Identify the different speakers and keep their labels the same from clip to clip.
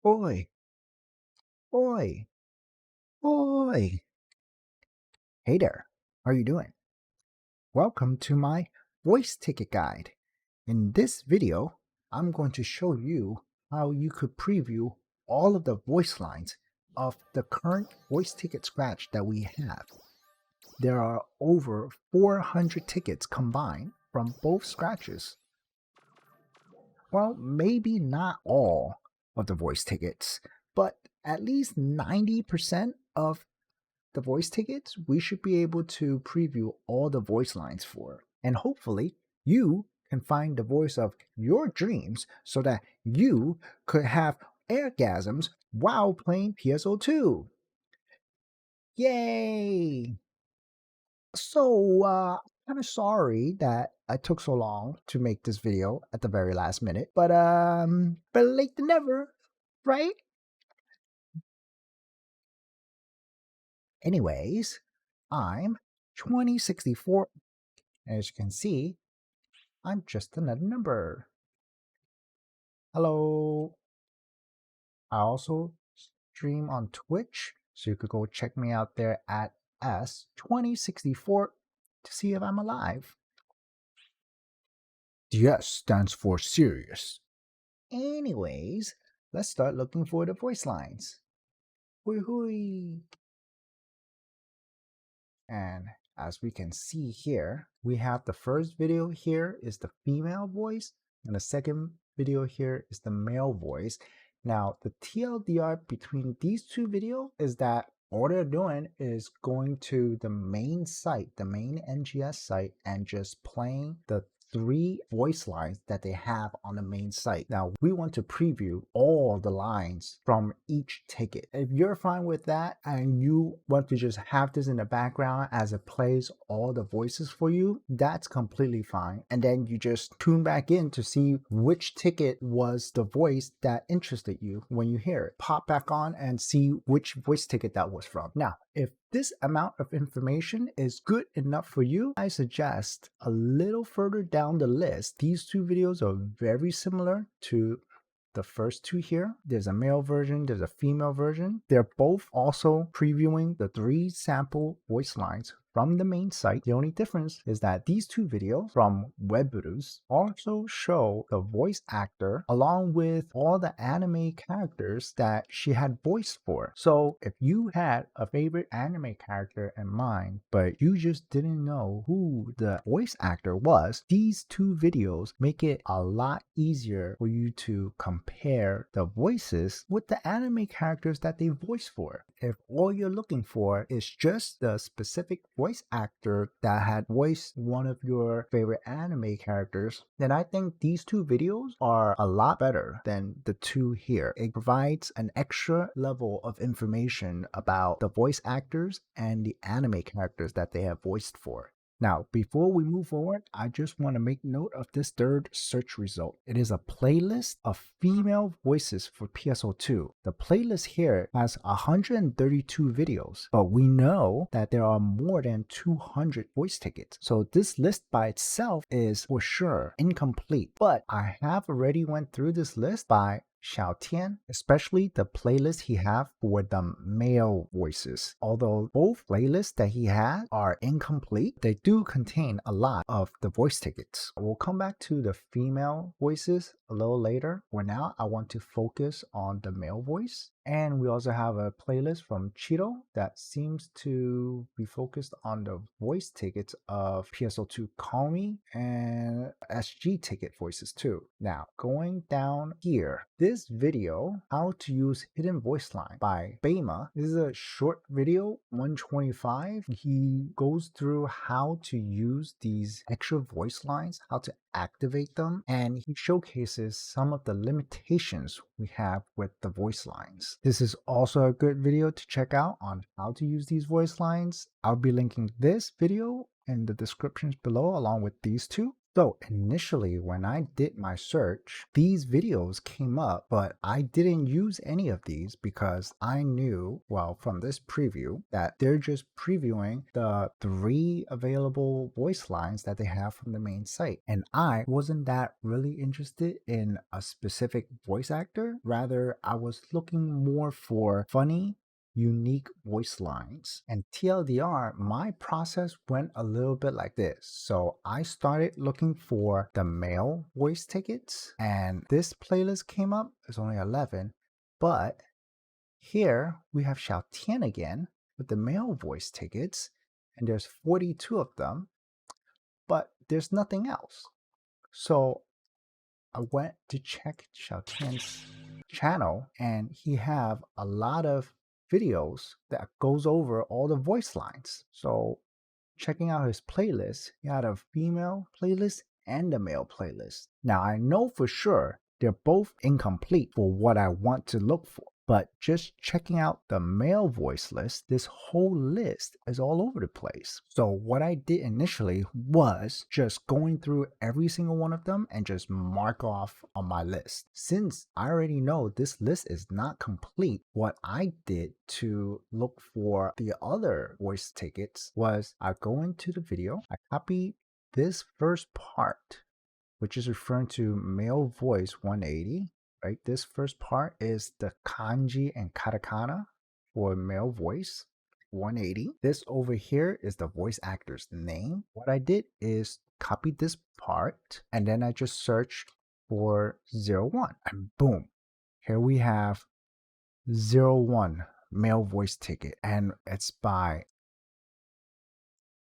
Speaker 1: Oi, oi, oi. Hey there, how are you doing? Welcome to my voice ticket guide. In this video, I'm going to show you how you could preview all of the voice lines of the current voice ticket scratch that we have. There are over 400 tickets combined from both scratches. Well, maybe not all of the voice tickets, but at least 90% of the voice tickets we should be able to preview all the voice lines for. And hopefully you can find the voice of your dreams so that you could have orgasms while playing PSO2. Yay! So, kind of sorry that I took so long to make this video at the very last minute, but better late than never, right? Anyways, I'm 2064. As you can see, I'm just another number. Hello. I also stream on Twitch, so you could go check me out there at S2064 to see if I'm alive. The S stands for serious. Anyways, let's start looking for the voice lines. Hui hui. And as we can see here, we have the first video here is the female voice, and the second video here is the male voice. Now, the TLDR between these two videos is that all they're doing is going to the main site, the main NGS site, and just playing the 3 voice lines that they have on the main site. Now, we want to preview all the lines from each ticket. If you're fine with that and you want to just have this in the background as it plays all the voices for you, that's completely fine. And then you just tune back in to see which ticket was the voice that interested you when you hear it. Pop back on and see which voice ticket that was from. Now, if this amount of information is good enough for you, I suggest a little further down the list. These 2 videos are very similar to the first 2 here. There's a male version, there's a female version. They're both also previewing the 3 sample voice lines from the main site. The only difference is that these 2 videos from Weburus also show the voice actor along with all the anime characters that she had voiced for. So if you had a favorite anime character in mind, but you just didn't know who the voice actor was, these 2 videos make it a lot easier for you to compare the voices with the anime characters that they voiced for. If all you're looking for is just the specific voice actor that had voiced one of your favorite anime characters, then I think these 2 videos are a lot better than the 2 here. It provides an extra level of information about the voice actors and the anime characters that they have voiced for. Now, before we move forward, I just want to make note of this third search result. It is a playlist of female voices for PSO2. The playlist here has 132 videos, but we know that there are more than 200 voice tickets. So this list by itself is for sure incomplete, but I have already went through this list by Xiao Tian, especially the playlist he have for the male voices. Although both playlists that he had are incomplete, they do contain a lot of the voice tickets. We'll come back to the female voices a little later. For now, I want to focus on the male voice. And we also have a playlist from Cheeto that seems to be focused on the voice tickets of PSO2 Call Me and SG ticket voices too. Now, going down here, this video, How to Use Hidden Voice Line by Baema. This is a short video, 125. He goes through how to use these extra voice lines, how to activate them, and he showcases some of the limitations we have with the voice lines. This is also a good video to check out on how to use these voice lines. I'll be linking this video in the descriptions below along with these 2. So initially when I did my search, these videos came up, but I didn't use any of these because I knew, well, from this preview, that they're just previewing the 3 available voice lines that they have from the main site. And I wasn't that really interested in a specific voice actor. Rather, I was looking more for funny, unique voice lines. And TLDR, my process went a little bit like this. So I started looking for the male voice tickets, and this playlist came up. It's only 11, but here we have Xiao Tian again with the male voice tickets, and there's 42 of them, but there's nothing else. So I went to check Xiao Tian's channel, and he have a lot of videos that goes over all the voice lines. So checking out his playlist, he had a female playlist and a male playlist. Now I know for sure they're both incomplete for what I want to look for. But just checking out the male voice list, this whole list is all over the place. So what I did initially was just going through every single one of them and just mark off on my list. Since I already know this list is not complete, what I did to look for the other voice tickets was I go into the video, I copy this first part, which is referring to male voice 180. Right? This first part is the kanji and katakana for male voice 180. This over here is the voice actor's name. What I did is copy this part and then I just searched for 01 and boom, here we have 01 male voice ticket, and it's by,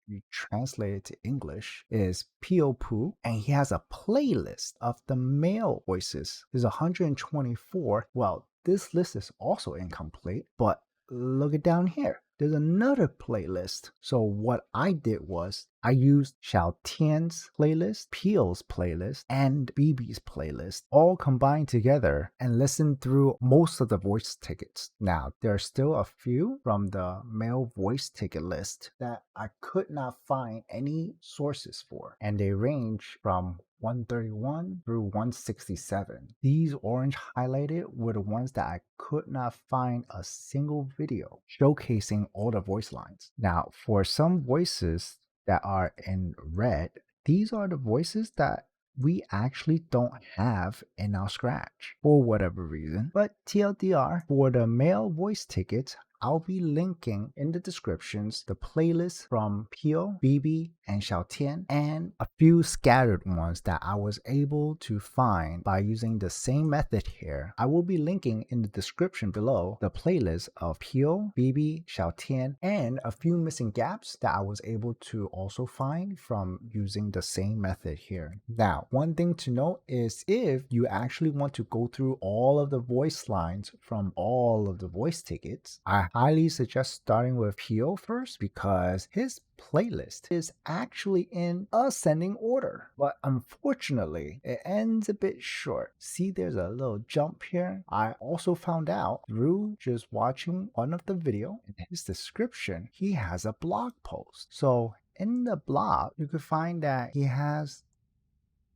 Speaker 1: you translate it to English, is PSO2, and he has a playlist of the male voices. There's 124. Well, this list is also incomplete, but look it down here. There's another playlist. So what I did was I used Xiao Tian's playlist, Peel's playlist, and BB's playlist all combined together and listened through most of the voice tickets. Now, there are still a few from the male voice ticket list that I could not find any sources for, and they range from 131 through 167. These orange highlighted were the ones that I could not find a single video showcasing all the voice lines. Now, for some voices that are in red, these are the voices that we actually don't have in our scratch for whatever reason. But TLDR, for the male voice tickets, I'll be linking in the descriptions the playlist from Pio, BB, and Xiao Tian, and a few scattered ones that I was able to find by using the same method here. I will be linking in the description below the playlist of Pio, BB, Xiao Tian, and a few missing gaps that I was able to also find from using the same method here. Now, one thing to note is if you actually want to go through all of the voice lines from all of the voice tickets, I highly suggest starting with Pio first because his playlist is actually in ascending order, but unfortunately it ends a bit short. See, there's a little jump here. I also found out through just watching one of the video, in his description he has a blog post. So in the blog you could find that he has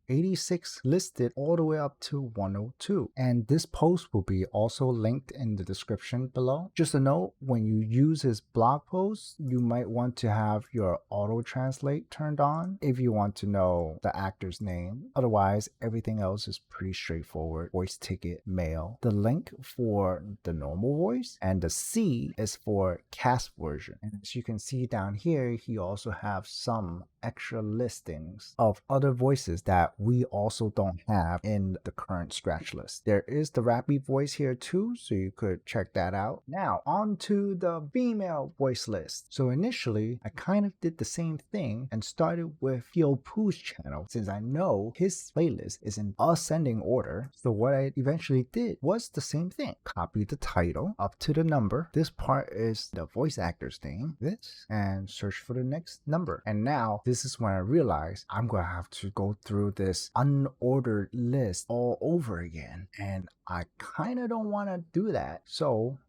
Speaker 1: 86 listed all the way up to 102, and this post will be also linked in the description below. Just a note, when you use his blog post, you might want to have your auto translate turned on if you want to know the actor's name. Otherwise, everything else is pretty straightforward. Voice ticket, male. The link for the normal voice, and the C is for cast version. And as you can see down here, he also have some extra listings of other voices that we also don't have in the current scratch list. There is the Rappy voice here too, so you could check that out. Now on to the female voice list. So initially I kind of did the same thing and started with Piopu's channel since I know his playlist is in ascending order. So what I eventually did was the same thing. Copy the title up to the number. This part is the voice actor's name, this, and search for the next number. And now this is when I realized I'm gonna have to go through this unordered list all over again, and I kind of don't want to do that. So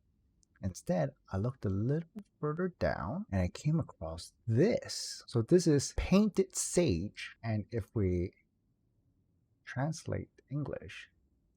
Speaker 1: Instead, I looked a little further down and I came across this. So this is Painted Sage. And if we translate English,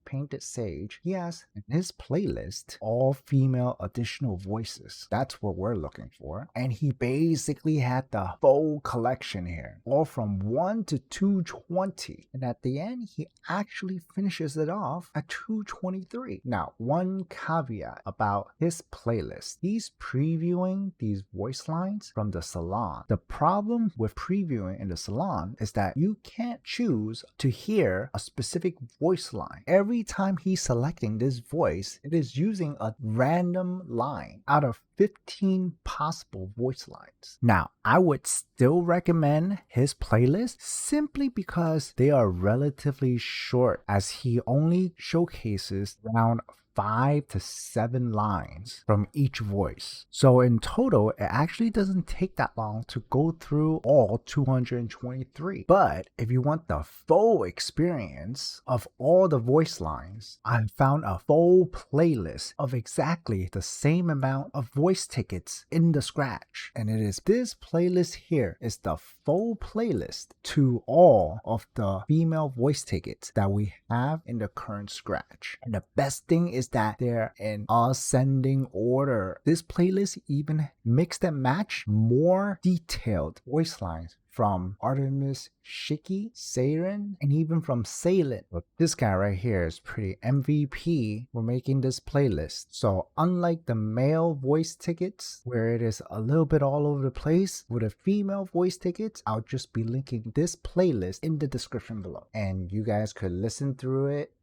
Speaker 1: Painted Sage, he has in his playlist all female additional voices. That's what we're looking for. And he basically had the full collection here, all from 1 to 220. And at the end, he actually finishes it off at 223. Now, one caveat about his playlist. He's previewing these voice lines from the salon. The problem with previewing in the salon is that you can't choose to hear a specific voice line. Every time he's selecting this voice, it is using a random line out of 15 possible voice lines. Now, I would still recommend his playlist simply because they are relatively short, as he only showcases around 5 to 7 lines from each voice. So in total, it actually doesn't take that long to go through all 223. But if you want the full experience of all the voice lines, I found a full playlist of exactly the same amount of voice tickets in the scratch. And it is this playlist here is the full playlist to all of the female voice tickets that we have in the current scratch. And the best thing is that they're in ascending order. This playlist even mixed and matched more detailed voice lines from Artemis Shiki, Seiren, and even from Salin. But this guy right here is pretty MVP for making this playlist. So unlike the male voice tickets, where it is a little bit all over the place, with the female voice tickets, I'll just be linking this playlist in the description below. And you guys could listen through it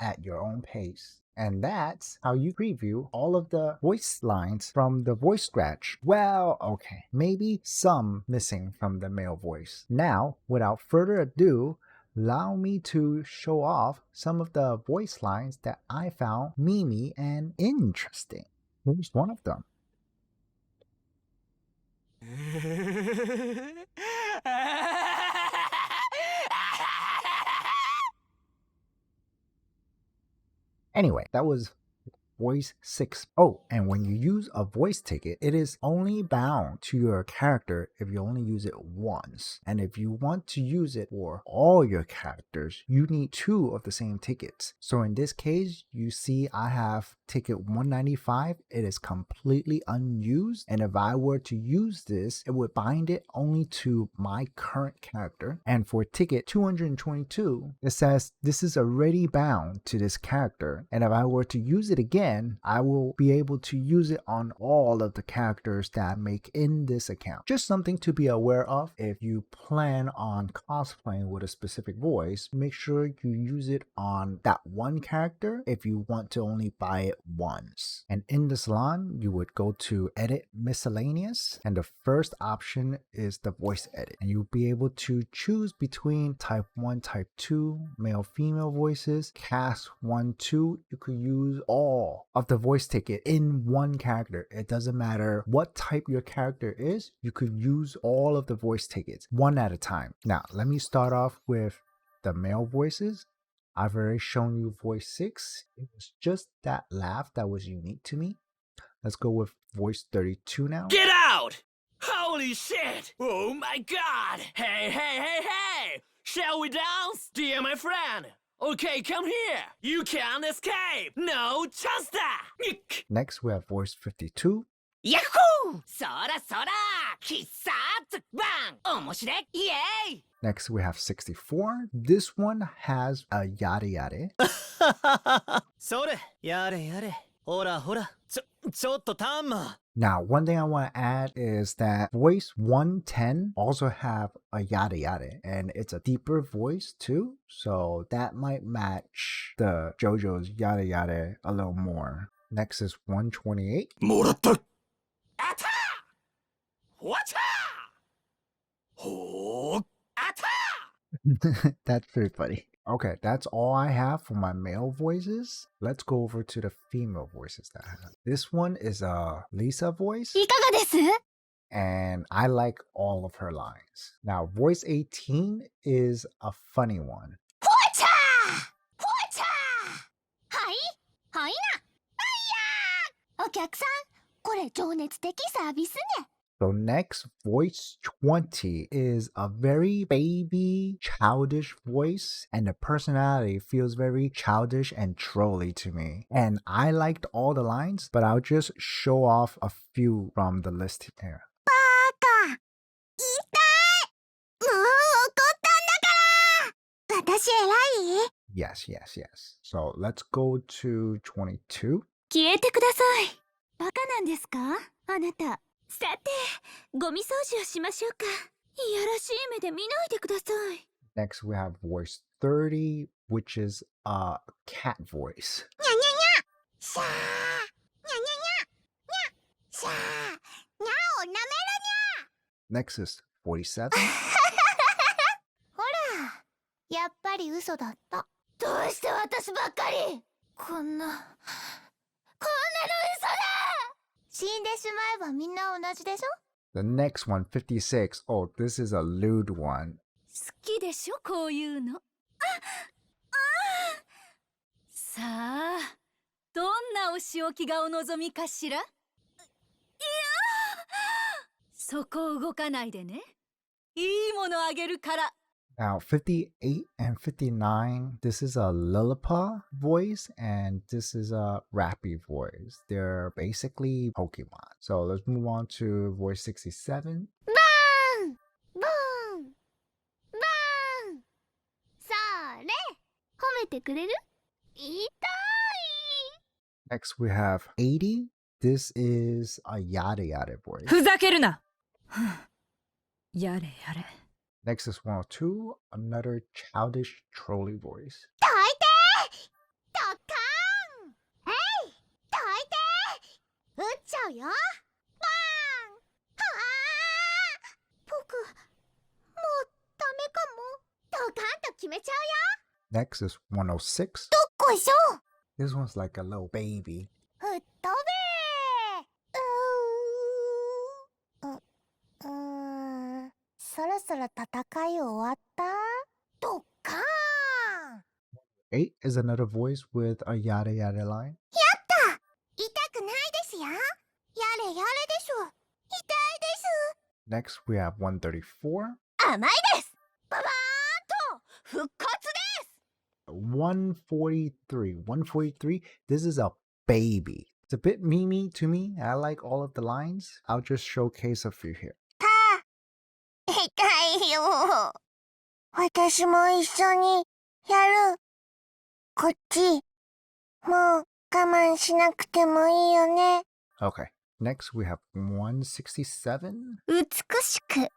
Speaker 1: at your own pace. And that's how you preview all of the voice lines from the voice scratch. Well, okay, maybe some missing from the male voice. Now, without further ado, allow me to show off some of the voice lines that I found memey and interesting. Here's one of them. Anyway, that was voice 6. Oh, and when you use a voice ticket, it is only bound to your character if you only use it once. And if you want to use it for all your characters, you need 2 of the same tickets. So in this case, you see I have ticket 195. It is completely unused. And if I were to use this, it would bind it only to my current character. And for ticket 222, it says this is already bound to this character. And if I were to use it again, I will be able to use it on all of the characters that I make in this account. Just something to be aware of. If you plan on cosplaying with a specific voice, make sure you use it on that one character if you want to only buy it once. And in the salon, you would go to Edit Miscellaneous, and the first option is the voice edit. And you'll be able to choose between type 1, type 2, male, female voices, cast 1, 2. You could use all of the voice ticket in one character. It doesn't matter what type your character is, you could use all of the voice tickets one at a time. Now, let me start off with the male voices. I've already shown you voice 6. It was just that laugh that was unique to me. Let's go with voice 32 now.
Speaker 2: Get out! Holy shit! Oh my god! Hey, hey, hey, hey! Shall we dance? Dear my friend! Okay, come here! You can't escape! No chance da!
Speaker 1: Next, we have voice 52.
Speaker 2: Yahoo! Sora sora! Kissatsu bang! Omoshirei! Yay!
Speaker 1: Next, we have 64. This one has a yada yada.
Speaker 2: Sore! Yare yare! Hora hora! Chotto tamma!
Speaker 1: Now, one thing I want to add is that voice 110 also have a yada yada, and it's a deeper voice too, so that might match the JoJo's yada yada a little more. Next is 128.
Speaker 2: Moratta! Atta! Whatcha? Ho! Atta!
Speaker 1: That's pretty funny. Okay, that's all I have for my male voices. Let's go over to the female voices that I have. This one is a Lisa voice,
Speaker 3: いかがです
Speaker 1: and I like all of her lines. Now, voice 18 is a funny one.
Speaker 3: ほちゃほちゃはいはいなあいや客さん、これ情熱的サービスね。
Speaker 1: So next, voice 20 is a very baby, childish voice, and the personality feels very childish and trolly to me. And I liked all the lines, but I'll just show off a few from the list here.
Speaker 3: バカ、痛い。もう怒ったんだから。私偉い？
Speaker 1: Yes, yes, yes. So let's go to 22.
Speaker 3: 消えてください。バカなんですかあなた。さて、ゴミ掃除をしましょうか。いやらしい目で見ないでください。
Speaker 1: Next, we have voice 30, which is a cat voice.
Speaker 3: にゃにゃにゃ。シャー。にゃにゃにゃ。にゃ。シャー。にゃをなめるにゃ。
Speaker 1: Next is 47.
Speaker 3: ほら、やっぱり嘘だった。どうして私ばっかり。こんなの嘘だ。死んでしまえばみんな同じでしょ。
Speaker 1: The next one, 56. Oh, this is a lewd one.
Speaker 3: 好きでしょこういうの。
Speaker 4: さあ、どんなお仕置きがお望みかしら。いや、そこを動かないでね。いいものあげるから。
Speaker 1: Now, 58 and 59, this is a Lilliput voice, and this is a Rappy voice. They're basically Pokemon. So let's move on to voice 67.
Speaker 3: バーンボーンバーン。それ褒めてくれる？痛い。
Speaker 1: Next, we have 80. This is a Yada Yada voice.
Speaker 4: ふざけるな。やれやれ。
Speaker 1: Next is 102, another childish trolley voice.
Speaker 3: どいてドッカーン。えいどいて撃っちゃうよ。バーン。はあ。僕もうダメかも。ドカンと決めちゃうよ。
Speaker 1: Next is 106.
Speaker 3: どっこいしょ。
Speaker 1: This one's like a little baby.
Speaker 3: 吹っ飛べそろそろ戦い終わった？ドッカーン。
Speaker 1: 8 is another voice with a yada yada line.
Speaker 3: やった。痛くないですよ。やれやれでしょ。痛いです。
Speaker 1: Next, we have 134.
Speaker 3: 甘いです。ババーンと復活です。
Speaker 1: 143. 143. This is a baby. It's a bit memey to me. I like all of the lines. I'll just showcase a few here.
Speaker 3: 痛いよ。私も一緒にやる。こっち。もう我慢しなくてもいいよね。
Speaker 1: Okay. Next, we have 167.
Speaker 3: 美しく。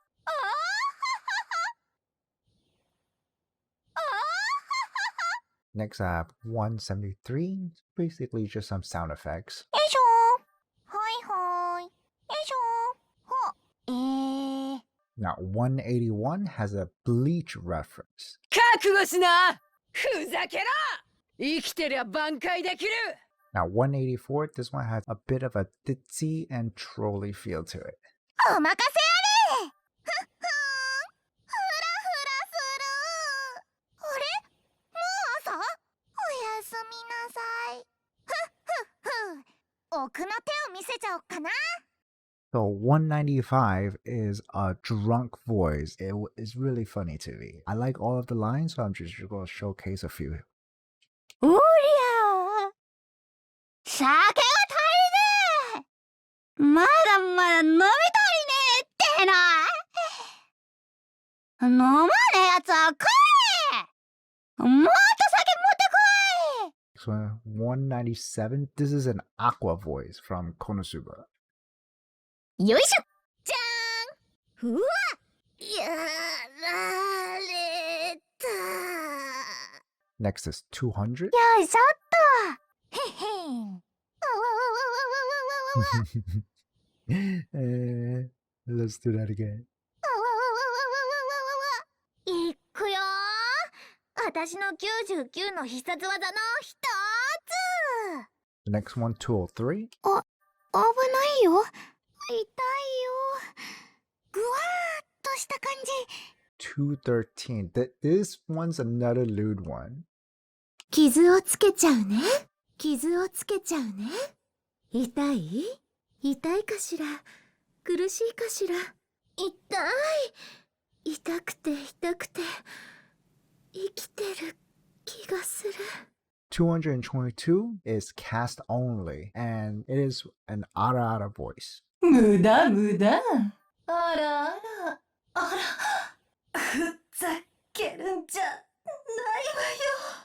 Speaker 1: Next, I have 173. It's basically just some sound effects.
Speaker 3: よいしょー。はいはい。よいしょー。ほ。
Speaker 1: Now, 181 has a Bleach reference.
Speaker 4: 覚悟しな。ふざけろ。生きてりゃ挽回できる。
Speaker 1: Now, 184, this one has a bit of a ditzy and trolley feel to it.
Speaker 3: お任せあれ。ふっふーん。ふらふらする。あれもう朝？おやすみなさい。ふっふっふ。奥の手を見せちゃおっかな。
Speaker 1: So 195 is a drunk voice. It is really funny to me. I like all of the lines, so I'm just going to showcase a few.
Speaker 3: おりゃー。酒が足りねえ。まだまだ飲み足りねえってな。飲まねえやつは来い。もっと酒持ってこい。
Speaker 1: So 197, this is an aqua voice from Konosuba.
Speaker 3: よいしょ。じゃーん。うわ。やられた。
Speaker 1: Next is 200.
Speaker 3: よいしょっと。へへん。わわわわわわわわわわ。
Speaker 1: Let's do that again.
Speaker 3: わわわわわわわわわ。いくよー。私の99の必殺技の一つ。
Speaker 1: The next one, 203.
Speaker 3: 危ないよ。痛いよ。ぐわーっとした感じ。
Speaker 1: 213. This one's another lewd one.
Speaker 3: 傷をつけちゃうね。傷をつけちゃうね。痛い？痛いかしら？苦しいかしら？痛い。痛くて痛くて生きてる気がする。
Speaker 1: 222 is cast only, and it is an ara voice.
Speaker 5: 無駄無駄。あらあら、あら、ふざけるんじゃないわよ。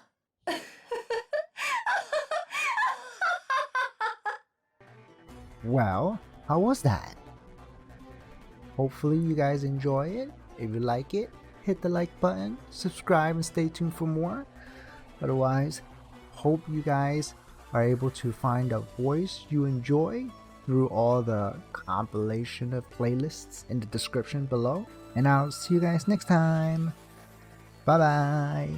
Speaker 1: Well, how was that? Hopefully you guys enjoy it. If you like it, hit the like button, subscribe, and stay tuned for more. Otherwise, hope you guys are able to find a voice you enjoy through all the compilation of playlists in the description below. And I'll see you guys next time. Bye bye.